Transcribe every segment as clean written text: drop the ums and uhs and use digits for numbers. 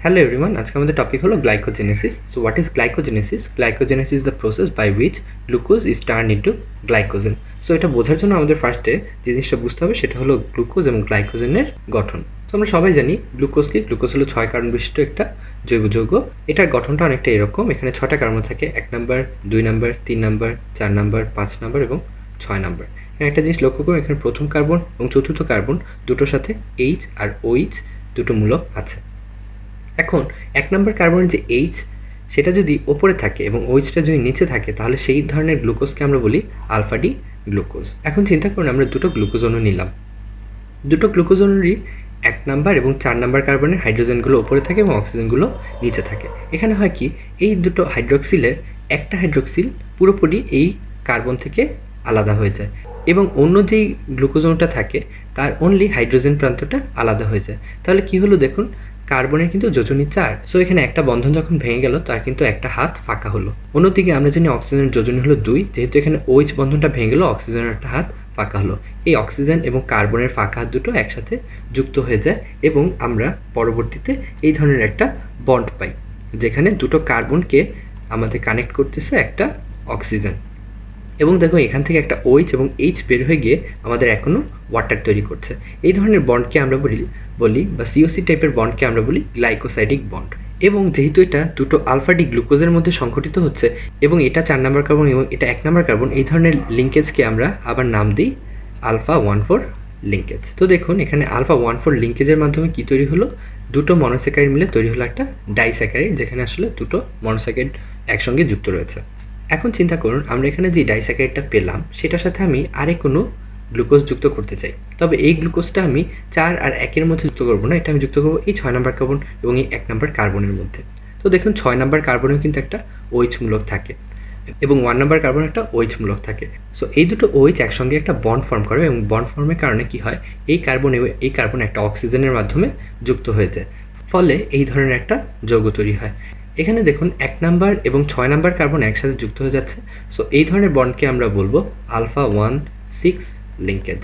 Hello everyone, আজকে আমাদের topic হলো glycogenesis. So what is glycogenesis? Glycogenesis is the process by which glucose is turn into glycogen. So এটা বোঝার জন্য আমাদের ফার্স্টে যে জিনিসটা বুঝতে হবে সেটা হলো গ্লুকোজ এবং গ্লাইকোজেনের গঠন। তো আমরা সবাই জানি গ্লুকোজ কি? গ্লুকোজ হলো 6 কার্বন বিশিষ্ট একটা জৈব যৌগ। এটার গঠনটা অনেকটা এরকম। এখানে 6টা কার্বন থাকে, 1 number, 2 number, 3 number, 4 number, 5 number এবং 6 নাম্বার। এখানে একটা জিনিস লক্ষ্য করুন, এখানে প্রথম কার্বন এবং চতুর্থ কার্বন দুটোর সাথে এইচ আর ওইচ দুটো মূলক আছে। এখন 1 নাম্বার কার্বনের যে এইচ সেটা যদি ওপরে থাকে এবং ওইচটা যদি নিচে থাকে তাহলে সেই ধরনের গ্লুকোজকে আমরা বলি আলফা ডি গ্লুকোজ। এখন চিন্তা করুন, আমরা দুটো গ্লুকোজ অণু নিলাম। দুটো গ্লুকোজ অণুরই 1 নাম্বার এবং 4 নাম্বার কার্বনের হাইড্রোজেনগুলো ওপরে থাকে এবং অক্সিজেনগুলো নিচে থাকে। এখানে হয় কি, এই দুটো হাইড্রোক্সিলের একটা হাইড্রোক্সিল পুরোপুরি এই কার্বন থেকে আলাদা হয়ে যায় এবং অন্য যেই গ্লুকোজ অণুটা থাকে তার অনলি হাইড্রোজেন প্রান্তটা আলাদা হয়ে যায়। তাহলে কি হলো দেখুন, কার্বনের কিন্তু যোজনী 4। সো এখানে একটা বন্ধন যখন ভেঙে গেল তার কিন্তু একটা হাত ফাঁকা হলো। অন্যদিকে আমরা জানি অক্সিজেনের যোজনী হলো 2, যেহেতু এখানে OH বন্ধনটা ভেঙে গেল অক্সিজেনের একটা হাত ফাঁকা হলো। এই অক্সিজেন এবং কার্বনের ফাঁকা হাত দুটো একসাথে যুক্ত হয়ে যায় এবং আমরা পরবর্তীতে এই ধরনের একটা বন্ড পাই, যেখানে দুটো কার্বনকে আমাদের কানেক্ট করতেছে একটা অক্সিজেন। এবং দেখো এখান থেকে একটা OH এবং H বের হয়ে গিয়ে আমাদের এখনও ওয়াটার তৈরি করছে। এই ধরনের বন্ডকে আমরা বলি বা COC টাইপের বন্ডকে আমরা বলি গ্লাইকোসাইডিক বন্ড। এবং যেহেতু এটা দুটো আলফা ডি গ্লুকোজের মধ্যে সংঘটিত হচ্ছে এবং এটা 4 নাম্বার কার্বন এবং এটা 1 নাম্বার কার্বন, এই ধরনের লিঙ্কেজকে আমরা আবার নাম দিই আলফা 1,4 লিঙ্কেজ। তো দেখুন এখানে আলফা 1,4 লিঙ্কেজের মাধ্যমে কি তৈরি হলো, দুটো মনোস্যাকারাইড মিলে তৈরি হলো একটা ডাইস্যাকারাইড, যেখানে আসলে দুটো মনোস্যাকারাইড একসঙ্গে যুক্ত রয়েছে। এখন চিন্তা করুন, আমরা এখানে যে ডাইস্যাকারাইডটা পেলাম সেটার সাথে আমি আরে কোনো গ্লুকোজ যুক্ত করতে চাই। তবে এই গ্লুকোজটা আমি 4 আর 1-এর মধ্যে যুক্ত করবো না, এটা আমি যুক্ত করবো এই 6 নাম্বার কার্বন এবং এই 1 নাম্বার কার্বনের মধ্যে। তো দেখুন 6 নাম্বার কার্বনেও কিন্তু একটা OH মূলক থাকে এবং 1 নাম্বার কার্বন একটা OH মূলক থাকে। সো এই দুটো OH একসঙ্গে একটা বন্ড ফর্ম করে এবং বন্ড ফর্মের কারণে কি হয়, এই কার্বন এবং এই কার্বন একটা অক্সিজেনের মাধ্যমে যুক্ত হয়ে যায়, ফলে এই ধরনের একটা যৌগ তৈরি হয়। এখানে দেখুন 1 নাম্বার এবং 6 নাম্বার কার্বন একসাথে যুক্ত হয়ে যাচ্ছে। সো এই ধরনের বন্ডকে আমরা বলবো আলফা 1,6 লিঙ্কেজ।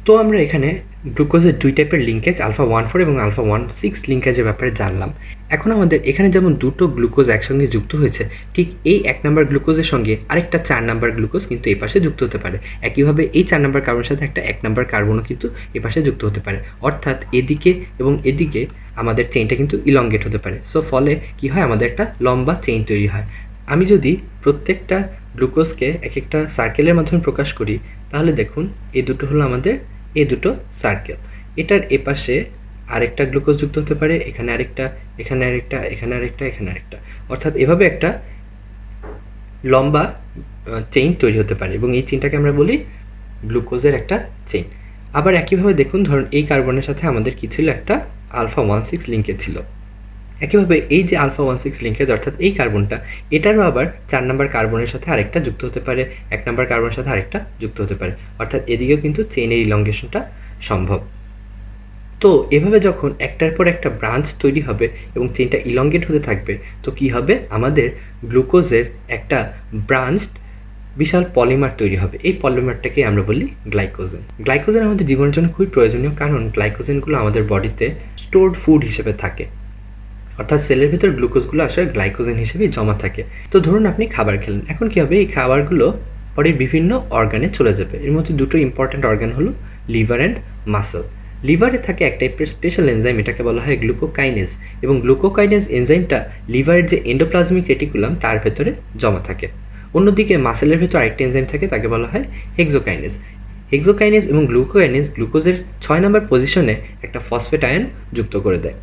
তো আমরা এখানে গ্লুকোজের 2 টাইপের লিঙ্কেজ আলফা 1,4 এবং আলফা 1,6 লিঙ্কেজের ব্যাপারে জানলাম। এখন আমাদের এখানে যেমন দুটো গ্লুকোজ একসঙ্গে যুক্ত হয়েছে, ঠিক এই 1 নাম্বার গ্লুকোজের সঙ্গে আরেকটা 4 নাম্বার গ্লুকোজ কিন্তু এই পাশে যুক্ত হতে পারে। একইভাবে এই 4 নাম্বার কার্বনের সাথে একটা 1 নাম্বার কার্বনও কিন্তু এই পাশে যুক্ত হতে পারে। অর্থাৎ এদিকে এবং এদিকে আমাদের চেইনটা কিন্তু ইলঙ্গেট হতে পারে। সো ফলে কি হয়, আমাদের একটা লম্বা চেইন তৈরি হয়। আমি যদি প্রত্যেকটা গ্লুকোজকে এক একটা সার্কেলের মাধ্যমে প্রকাশ করি তাহলে দেখুন এই দুটো হলো আমাদের এই দুটো সার্কেল। এটার এপাশে আরেকটা গ্লুকোজ যুক্ত হতে পারে, এখানে আরেকটা, এখানে আরেকটা, এখানে আরেকটা, এখানে আরেকটা, অর্থাৎ এভাবে একটা লম্বা চেইন তৈরি হতে পারে এবং এই চেইনটাকে আমরা বলি গ্লুকোজের একটা চেইন। আবার একইভাবে দেখুন, ধরুন এই কার্বনের সাথে আমাদের কি ছিল, একটা আলফা 1,6 লিঙ্কেজ ছিল। একইভাবে এই যে আলফা 1,6 লিঙ্কেজ অর্থাৎ এই কার্বনটা, এটারও আবার 4 নাম্বার কার্বনের সাথে আরেকটা যুক্ত হতে পারে, 1 নাম্বার কার্বনের সাথে আরেকটা যুক্ত হতে পারে, অর্থাৎ এদিকেও কিন্তু চেইনের ইলংগেশনটা সম্ভব। তো এভাবে যখন একটার পর একটা ব্রাঞ্চ তৈরি হবে এবং চেইনটা ইলংগেট হতে থাকবে, তো কি হবে, আমাদের গ্লুকোজের একটা ব্রাঞ্চড বিশাল পলিমার তৈরি হবে। এই পলিমারটাকে আমরা বলি গ্লাইকোজেন। গ্লাইকোজেন আমাদের জীবনের জন্য খুবই প্রয়োজনীয়, কারণ গ্লাইকোজেনগুলো আমাদের বডিতে স্টোরড ফুড হিসেবে থাকে, অর্থাৎ সেলের ভিতর গ্লুকোজগুলো আসলে গ্লাইকোজেন হিসেবেই জমা থাকে। তো ধরুন আপনি খাবার খেলেন, এখন কী হবে, এই খাবারগুলো বডির বিভিন্ন অর্গানে চলে যাবে। এর মধ্যে দুটো ইম্পর্ট্যান্ট অর্গান হলো লিভার অ্যান্ড মাসল। লিভারে থাকে এক টাইপের স্পেশাল এনজাইম, এটাকে বলা হয় গ্লুকোকাইনেজ, এবং গ্লুকোকাইনেজ এনজাইমটা লিভারের যে এন্ডোপ্লাজমিক রেটিকুলাম তার ভেতরে জমা থাকে। অন্যদিকে মাসেলের ভেতর আরেকটা এনজাইম থাকে, তাকে বলা হয় হেক্সোকাইনেজ। হেক্সোকাইনেজ এবং গ্লুকোকাইনেজ গ্লুকোজের 6 নম্বর পজিশনে একটা ফসফেট আয়ন যুক্ত করে দেয়।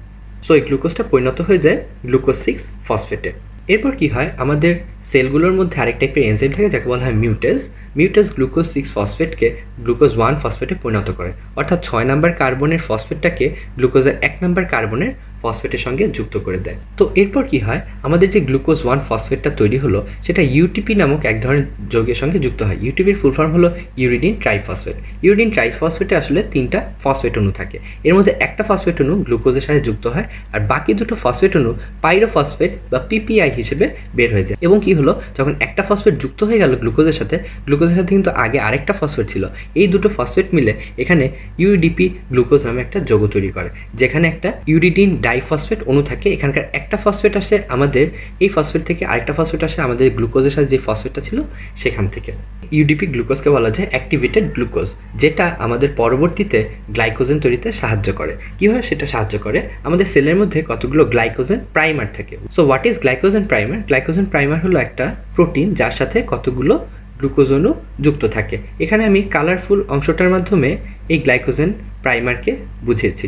সো এই গ্লুকোজটা পরিণত হয়ে যায় গ্লুকোজ 6 ফসফেটে। এরপর কি হয়, আমাদের সেলগুলোর মধ্যে আরেক টাইপের এনজাইম থাকে যাকে বলা হয় মিউটেজ। মিউটেজ গ্লুকোজ 6 ফসফেটকে গ্লুকোজ 1 ফসফেটে পরিণত করে, অর্থাৎ 6 নাম্বার কার্বনের ফসফেটটাকে গ্লুকোজের 1 নাম্বার কার্বনের ফসফেটের সঙ্গে যুক্ত করে দেয়। তো এরপর কি হয়, আমাদের যে গ্লুকোজ 1 ফসফেটটা তৈরি হলো সেটা ইউটিপি নামক এক ধরনের যৌগের সঙ্গে যুক্ত হয়। ইউটিপির ফুল ফর্ম হলো ইউরিডিন ট্রাইফসফেট। ইউরিডিন ট্রাইফসফেটে আসলে 3টা ফসফেট অণু থাকে। এর মধ্যে একটা ফসফেট অণু গ্লুকোজের সাথে যুক্ত হয় আর বাকি দুটো ফসফেট অণু পাইরোফসফেট বা পিপিআই হিসেবে বের হয়ে যায়। এবং কি হলো, যখন একটা ফসফেট যুক্ত হয়ে গেল গ্লুকোজের সাথে কিন্তু আগে আরেকটা ফসফেট ছিল। এই দুটো ফসফেট মিলে এখানে ইউডিপি গ্লুকোজ নামে একটা যৌগ তৈরি করে, যেখানে একটা ইউরিডিন ডাইফসফেট অণু থাকে। এখানকার একটা ফসফেট আসে আমাদের এই ফসফেট থেকে, আরেকটা ফসফেট আসে আমাদের গ্লুকোজের সাথে যে ফসফেটটা ছিল সেখান থেকে। ইউডিপি গ্লুকোজকে বলা যায় অ্যাক্টিভেটেড গ্লুকোজ, যেটা আমাদের পরবর্তীতে গ্লাইকোজেন তৈরিতে সাহায্য করে। কীভাবে সেটা সাহায্য করে, আমাদের সেলের মধ্যে কতগুলো গ্লাইকোজেন প্রাইমার থাকে। So what is glycogen primer? Glycogen primer হলো একটা প্রোটিন যার সাথে কতগুলো গ্লুকোজ অণু যুক্ত থাকে। এখানে আমি কালারফুল অংশটার মাধ্যমে এই গ্লাইকোজেন প্রাইমারকে বুঝিয়েছি।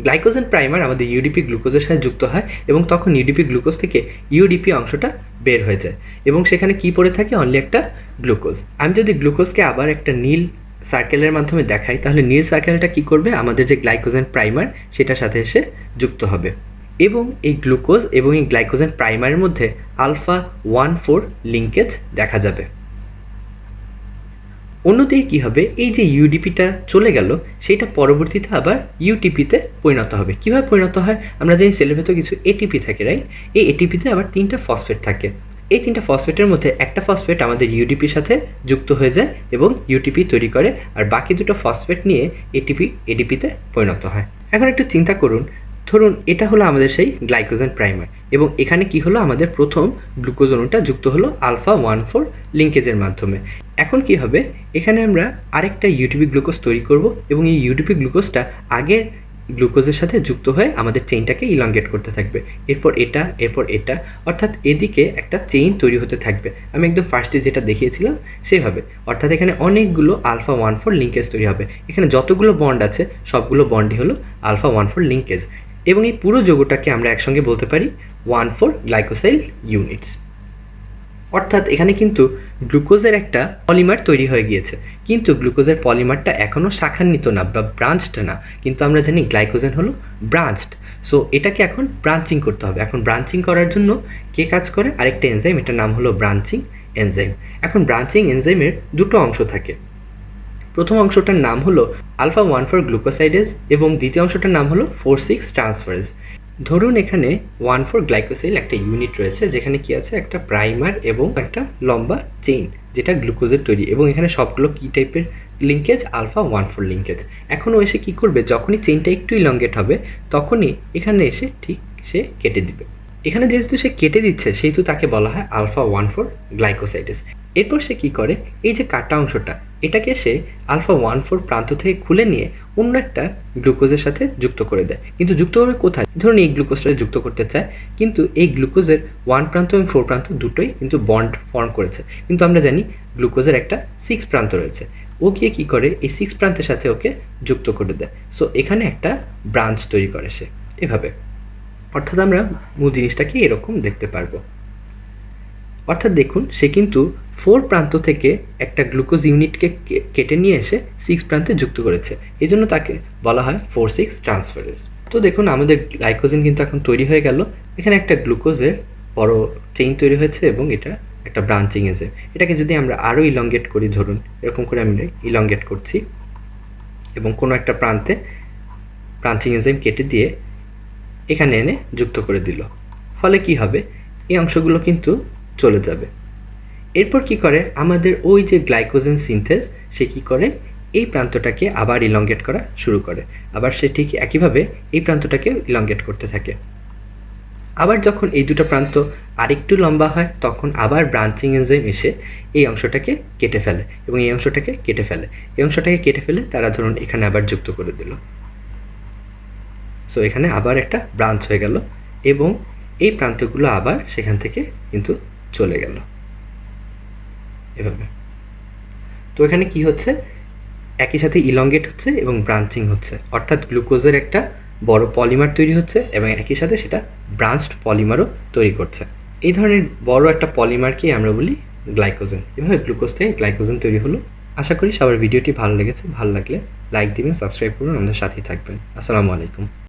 গ্লাইকোজেন প্রাইমার আমাদের ইউডিপি গ্লুকোজের সাথে যুক্ত হয় এবং তখন ইউডিপি গ্লুকোজ থেকে ইউডিপি অংশটা বের হয়ে যায় এবং সেখানে কি পড়ে থাকে, অনলি একটা গ্লুকোজ। আমি যদি গ্লুকোজকে আবার একটা নীল সার্কেলের মাধ্যমে দেখাই, তাহলে নীল সার্কেলটা কি করবে, আমাদের যে গ্লাইকোজেন প্রাইমার সেটার সাথে এসে যুক্ত হবে এবং এই গ্লুকোজ এবং এই গ্লাইকোজেন প্রাইমারের মধ্যে আলফা 1,4 লিঙ্কেজ দেখা যাবে। অন্যদিকে কী হবে, এই যে ইউডিপিটা চলে গেল সেইটা পরবর্তীতে আবার ইউটিপিতে পরিণত হবে। কীভাবে পরিণত হয়, আমরা জানি সেলের ভেতর কিছু এটিপি থাকে, রাইট? এই এটিপিতে আবার 3টা ফসফেট থাকে। এই 3টা ফসফেটের মধ্যে একটা ফসফেট আমাদের ইউডিপির সাথে যুক্ত হয়ে যায় এবং ইউটিপি তৈরি করে, আর বাকি দুটো ফসফেট নিয়ে এডিপিতে পরিণত হয়। এখন একটু চিন্তা করুন, ধরুন এটা হলো আমাদের সেই গ্লাইকোজেন প্রাইমার এবং এখানে কি হলো, আমাদের প্রথম গ্লুকোজ অণুটা যুক্ত হলো আলফা 1,4 লিঙ্কেজের মাধ্যমে। এখন কি হবে, এখানে আমরা আরেকটা ইউটিপি গ্লুকোজ তৈরি করব এবং এই ইউটিপি গ্লুকোজটা আগের গ্লুকোজের সাথে যুক্ত হয়ে আমাদের চেইনটাকে ইলংগেট করতে থাকবে। এরপর এটা, অর্থাৎ এদিকে একটা চেইন তৈরি হতে থাকবে। আমি একদম ফার্স্টে যেটা দেখিয়েছিলাম সেভাবে, অর্থাৎ এখানে অনেকগুলো আলফা 1,4 লিঙ্কেজ তৈরি হবে। এখানে যতগুলো বন্ড আছে সবগুলো বন্ডই হলো আলফা 1,4 লিঙ্কেজ এবং এই পুরো যৌগটাকে আমরা একসঙ্গে বলতে পারি 1,4 গ্লাইকোসাইল ইউনিটস। অর্থাৎ এখানে কিন্তু গ্লুকোজের একটা পলিমার তৈরি হয়ে গিয়েছে, কিন্তু গ্লুকোজের পলিমারটা এখনও শাখান্বিত না বা ব্রাঞ্চড না, কিন্তু আমরা জানি গ্লাইকোজেন হলো ব্রাঞ্চড। সো এটাকে এখন ব্রাঞ্চিং করতে হবে। এখন ব্রাঞ্চিং করার জন্য কে কাজ করে, আরেকটা এনজাইম, এটার নাম হলো ব্রাঞ্চিং এনজাইম। এখন ব্রাঞ্চিং এনজাইমের দুটো অংশ থাকে। প্রথম অংশটার নাম হলো আলফা 1,4 গ্লুকোসাইডেজ এবং দ্বিতীয় অংশটার নাম হলো 4,6 ট্রান্সফারেজ। ধরুন এখানে 1,4 গ্লাইকোসাইল একটা ইউনিট রয়েছে, যেখানে কি আছে, একটা প্রাইমার এবং একটা লম্বা চেইন যেটা গ্লুকোজের তৈরি, এবং এখানে সবগুলো কি টাইপের লিঙ্কেজ, আলফা 1,4 লিঙ্কেজ। এখন ও এসে কী করবে, যখনই চেইনটা একটু ইলংগেট হবে তখনই এখানে এসে ঠিক সে কেটে দিবে। এখানে যেহেতু সে কেটে দিচ্ছে সেহেতু তাকে বলা হয় আলফা 1,4 গ্লাইকোসাইডেস। এরপর সে কী করে, এই যে কাটা অংশটা এটাকে সে আলফা 1,4 প্রান্ত থেকে খুলে নিয়ে অন্য একটা গ্লুকোজের সাথে যুক্ত করে দেয়। কিন্তু যুক্ত হবে কোথায়, ধরুন এই গ্লুকোজটা যুক্ত করতে চায়, কিন্তু এই গ্লুকোজের 1 প্রান্ত এবং 4 প্রান্ত দুটোই কিন্তু বন্ড ফর্ম করেছে, কিন্তু আমরা জানি গ্লুকোজের একটা 6 প্রান্ত রয়েছে। ও গিয়ে কী করে, এই 6 প্রান্তের সাথে ওকে যুক্ত করে দেয়। সো এখানে একটা ব্রাঞ্চ তৈরি করে সে এভাবে। অর্থাৎ আমরা মূল জিনিসটাকে এরকম দেখতে পারবো। অর্থাৎ দেখুন, সে কিন্তু 4 প্রান্ত থেকে একটা গ্লুকোজ ইউনিটকে কেটে নিয়ে এসে 6 প্রান্তে যুক্ত করেছে, এই জন্য তাকে বলা হয় 4,6 ট্রান্সফারেজ। তো দেখুন আমাদের গ্লাইকোজেন কিন্তু এখন তৈরি হয়ে গেল। এখানে একটা গ্লুকোজের বড় চেইন তৈরি হয়েছে এবং এটা একটা ব্রাঞ্চিং এজে। এটাকে যদি আমরা আরও ইলংগেট করি, ধরুন এরকম করে আমি ইলংগেট করছি এবং কোনো একটা প্রান্তে ব্রাঞ্চিং এনজাইম কেটে দিয়ে এখানে এনে যুক্ত করে দিল, ফলে কি হবে, এই অংশগুলো কিন্তু চলে যাবে। এরপর কি করে, আমাদের ওই যে গ্লাইকোজেন সিনথেস, সে কি করে, এই প্রান্তটাকে আবার ইলংগেট করা শুরু করে। আবার সে ঠিক একইভাবে এই প্রান্তটাকে ইলংগেট করতে থাকে। আবার যখন এই দুটো প্রান্ত আরেকটু লম্বা হয় তখন আবার ব্রাঞ্চিং এনজাইম এসে এই অংশটাকে কেটে ফেলে এবং এই অংশটাকে কেটে ফেলে। এই অংশটাকে কেটে ফেলে তারা ধরুন এখানে আবার যুক্ত করে দিল। সো এখানে আবার একটা ব্রাঞ্চ হয়ে গেল এবং এই প্রান্তগুলো আবার সেখান থেকে কিন্তু চলে গেল এভাবে। তো এখানে কি হচ্ছে, একই সাথে ইলংগেট হচ্ছে এবং ব্রাঞ্চিং হচ্ছে, অর্থাৎ গ্লুকোজের একটা বড় পলিমার তৈরি হচ্ছে এবং একই সাথে সেটা ব্রাঞ্চড পলিমারও তৈরি করছে। এই ধরনের বড় একটা পলিমারকেই আমরা বলি গ্লাইকোজেন। এভাবে গ্লুকোজ থেকে গ্লাইকোজেন তৈরি হলো। আশা করি সবার ভিডিওটি ভালো লেগেছে। ভালো লাগলে লাইক দিবেন, সাবস্ক্রাইব করুন, আমাদের সাথেই থাকবেন। আসসালামু আলাইকুম।